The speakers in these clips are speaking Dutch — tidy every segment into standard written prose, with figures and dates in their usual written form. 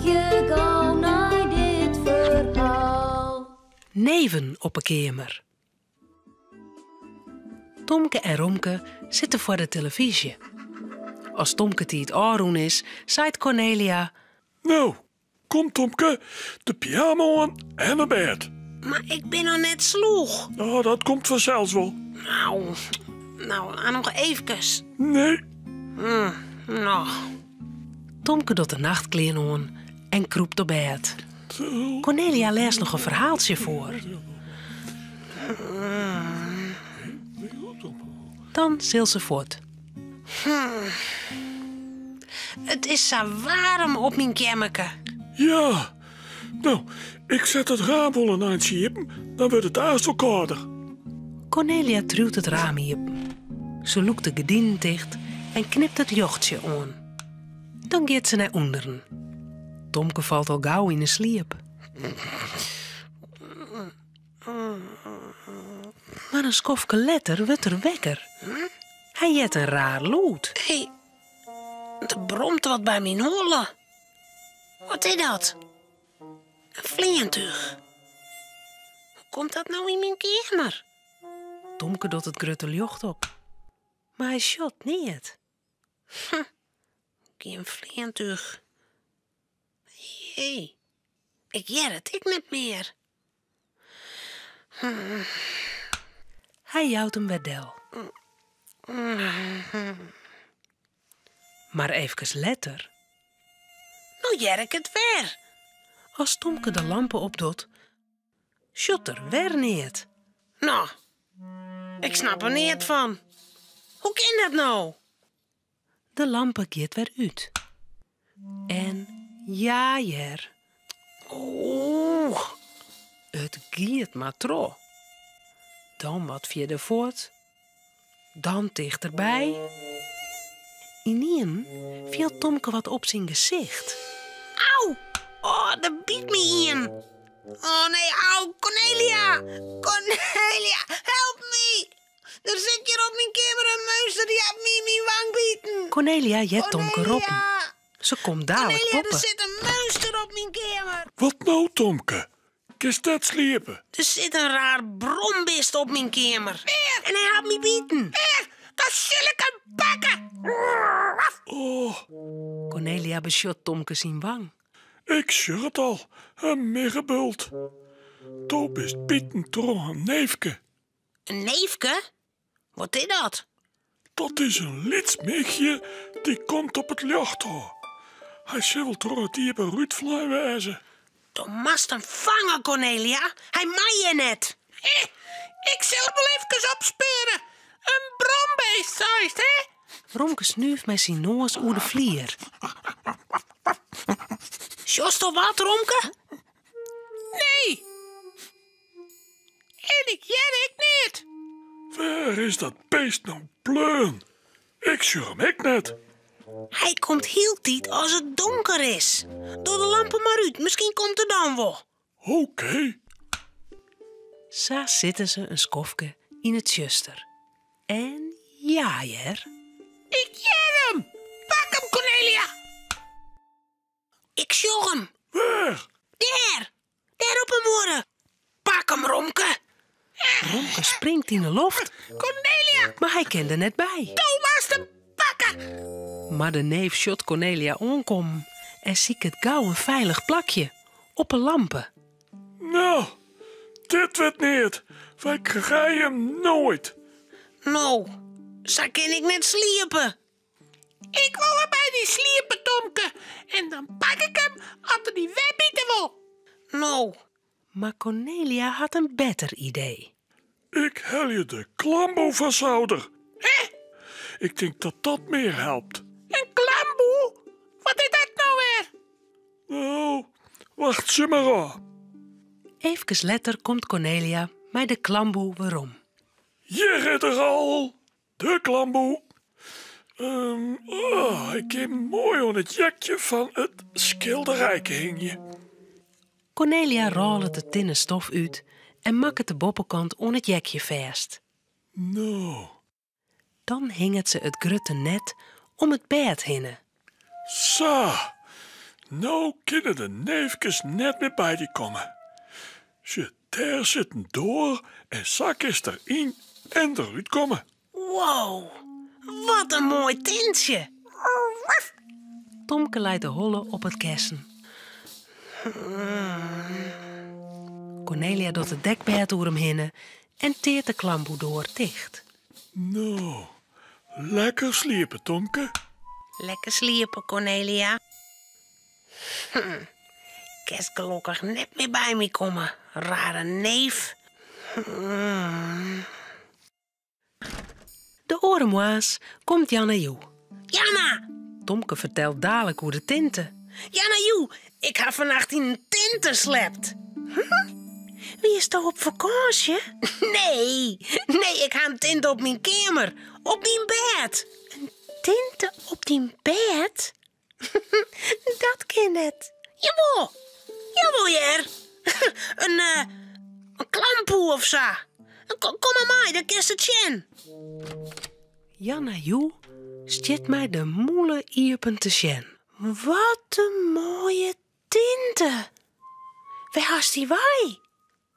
je gauw naar dit verhaal. Neven op een kamer. Tomke en Romke zitten voor de televisie. Als Tomke die het aanroen is, zei Cornelia: Nou, kom Tomke, de pyjama aan en naar bed. Maar ik ben nog net sloeg. Nou, dat komt vanzelfs wel. Nou, nog eventjes. Nee, Nou, Tomke doet de nachtkleren aan en kroept op bed. zo. Cornelia leest nog een verhaaltje voor. Dan zil ze voort. het is zo warm op mijn kamerke. Ja, nou, ik zet het raam wel aan het schiepen, dan wordt het haast wel kouder. Cornelia truwt het raam hier. Ze loekt de gordijnen dicht en knipt het jochtje aan. Dan gaat ze naar onderen. Tomke valt al gauw in de sliep. Maar een skofke letter wordt er wekker. Hij jet een raar lood. Hé, er bromt wat bij mijn holle. Wat is dat? Een vleertuig. Hoe komt dat nou in mijn kamer? Tomke doet het grutte jocht op. Maar hij shot niet. Geen vleertuig. Hé, ik jer het ik niet meer. Hij jouwt hem wedel. Maar even letter. Nou jer ik het weer. Als Tomke de lampen opdoet, shot er weer niet. Nou, ik snap er niet van. Hoe kan dat nou? De lampen gaat weer uit. En ja, jer, Oeh, het giet maar tro. Dan wat verder voort. Dan dichterbij. Ineen viel Tomke wat op zijn gezicht. auw. Oh, dat biedt me in. Oh nee, auw, Cornelia. Cornelia, help me. Er zit hier op mijn kamer een muister die heeft me in mijn wang bieten. Cornelia jet Tomke roppen. Cornelia, Ze komt dadelijk Cornelia, er poppen. zit een muister op mijn kamer. Wat nou, Tomke? Kist dat sliepen? Er zit een raar brombist op mijn kamer. En hij had me bieten. Dat zal ik hem pakken. Oh, Cornelia beschot Tomke zijn wang. ik zeg het al, een miggebult. Toe bist bieten toch een neefke. Een neefke? Wat is dat? Dat is een lidsmigje die komt op het jacht. Hij zal toch het hier bij Ruud wezen. Je mast hem vangen, Cornelia. Hij maai je net. Ik zal wel even opspeuren. Een brombeest, zoiets, hè? Romke snuift met zijn noos oer de vlier. Sjost al wat, Romke? Nee. En ik niet. Waar is dat beest nou pleun? Ik zeg hem ik net. Hij komt heel tijd als het donker is. Doe de lampen maar uit, misschien komt er dan wel. Oké. Zo zitten ze een skofke in het juster. En ja, jer. Ik jer hem. Pak hem, Cornelia. Ik sjog hem. Waar? Daar op hem horen. Pak hem, Romke. Romke springt in de loft, Cornelia, maar hij kende net bij. Thomas hem pakken. Maar de neef shot Cornelia onkom en ziek het gauw een veilig plakje op een lampen. Nou, dit werd niet. Wij krijgen hem nooit. Nou, zo kan ik net sliepen. Ik wil er bij die sliepen, Tomke. En dan pak ik hem als er die webbieten wil. Nou, Maar Cornelia had een beter idee. Ik hel je de klambo vasthouden. hè? Ik denk dat dat meer helpt. Een klamboe? Wat is dat nou weer? Nou, wacht ze maar aan. Even later komt Cornelia met de klamboe waarom. Je redt er al. De klamboe. Ik heb mooi aan het jakje van het schilderijke hing je. Cornelia rolt de tinnen stof uit en maakt de boppenkant om het jekje vast. Nou, Dan hinget ze het grutte net om het bed heen. zo. Nou kunnen de neefjes net meer bij die komen. Ze daar zitten door en zakjes erin en eruit komen. Wow, wat een mooi tintje. Tomke leidt de holle op het kersen. Cornelia doet het dekbed door hem heen en teert de klamboe door dicht. Nou, lekker sliepen, Tomke. Lekker sliepen, Cornelia. Kerst gelukkig net meer bij me komen, rare neef. De orenmoas komt Jan naar jou. Janna! Tomke vertelt dadelijk hoe de tinten. Janna, joe, ik heb vannacht in een tent geslept. Wie is toch op vakantie? Nee, ik ga een tent op mijn kamer, op mijn bed. Een tent op die bed? Dat ken het. Jawel, Jer. Een klampoe of zo. Kom maar mij, dat is het Chen. Jan naar jou stiet mij de moele ierpen te sjen. Wat een mooie tinten. Waar was die wij?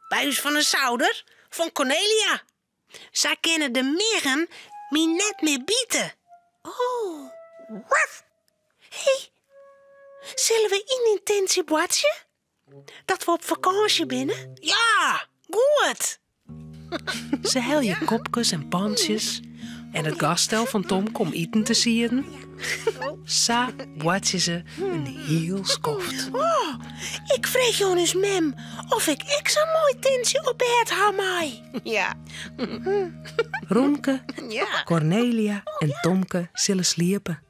Bij ons van een zouder, van Cornelia. Zij kennen de miggen me net meer bieten. Oh. Hé, zullen we in een tentje boatje? Dat we op vakantie binnen? Ja, goed. Ze helje kopjes en pansjes en het gaststel van Tom kom eten te sieren. Sa watje ze een heel skoft. Oh, ik vreeg jou eens, mem, of ik zo'n mooi tintje op bed had mij. Ja. Romke, Ja. Cornelia en Tomke zullen sliepen.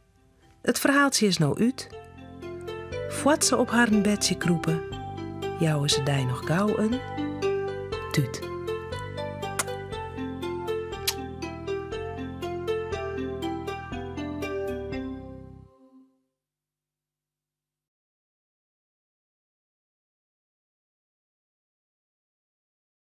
Het verhaaltje is nou uit. Voordat ze op haar bedje kroepen, jouwen ze daar nog gauw een tuut.